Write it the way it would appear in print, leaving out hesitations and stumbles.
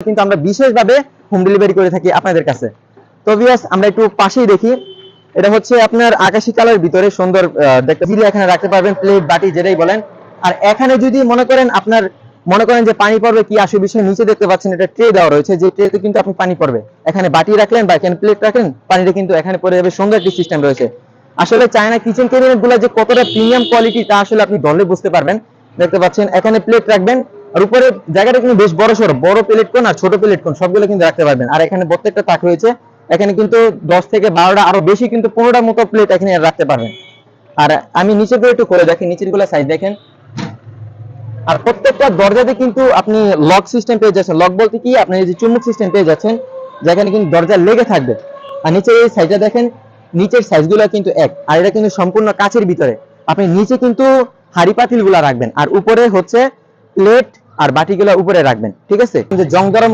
কিন্তু আমরা বিশেষভাবে হোম ডেলিভারি করে থাকি আপনাদের কাছে। তো ভিউয়ার্স আমরা একটু পাশেই দেখি, এটা হচ্ছে আপনার আকাশী কালারের ভিতরে সুন্দর দেখতে এখানে রাখতে পারবেন, প্লেট বাটি যেটাই বলেন। আর এখানে যদি মনে করেন যে পানি পড়বে কি আসে বিষয়, নিচে দেখতে পাচ্ছেন এটা ট্রে দেওয়া রয়েছে, যে ট্রেতে কিন্তু আপনি পানি পড়বে, এখানে বাটি রাখলেন বা এখানে প্লেট রাখলেন, পানিটা কিন্তু এখানে পড়ে যাবে। সুন্দর একটি সিস্টেম রয়েছে। আসলে চায়না কিচেন ক্যাবিনেট গুলো যে কতটা প্রিমিয়াম কোয়ালিটি তা আসলে আপনি ধরলে বুঝতে পারবেন। দেখতে পাচ্ছেন এখানে প্লেট রাখবেন, আর উপরে জায়গাটা কিন্তু বেশ বড় সড়ো, বড় প্লেট কোন আর ছোট প্লেট কোন সবগুলো কিন্তু রাখতে পারবেন। আর এখানে প্রত্যেকটা তাক রয়েছে, এখানে কিন্তু 10 থেকে 12টা আরো বেশি কিন্তু 15টার মতো প্লেট এখানে রাখতে পারবেন। আর আমি নিচের গুলো একটু করে দেখেন, নিচের গুলো সাইজ দেখেন। আর প্রত্যেকটা দরজাতে কিন্তু আপনি লক সিস্টেম পেয়ে যাচ্ছেন। লক বলতে কি, আপনি এই যে চুম্বক সিস্টেম পেয়ে যাচ্ছেন, যেখানে কিন্তু দরজা লেগে থাকবে। আর নিচে এই সাইজটা দেখেন, নিচের সাইজগুলো কিন্তু এক, আর এটা কিন্তু সম্পূর্ণ কাচের ভিতরে। আপনি নিচে কিন্তু হাড়ি পাতিল গুলা রাখবেন, আর উপরে হচ্ছে প্লেট আর বাটিগুলো উপরে রাখবেন, ঠিক আছে? কিন্তু জং ধরা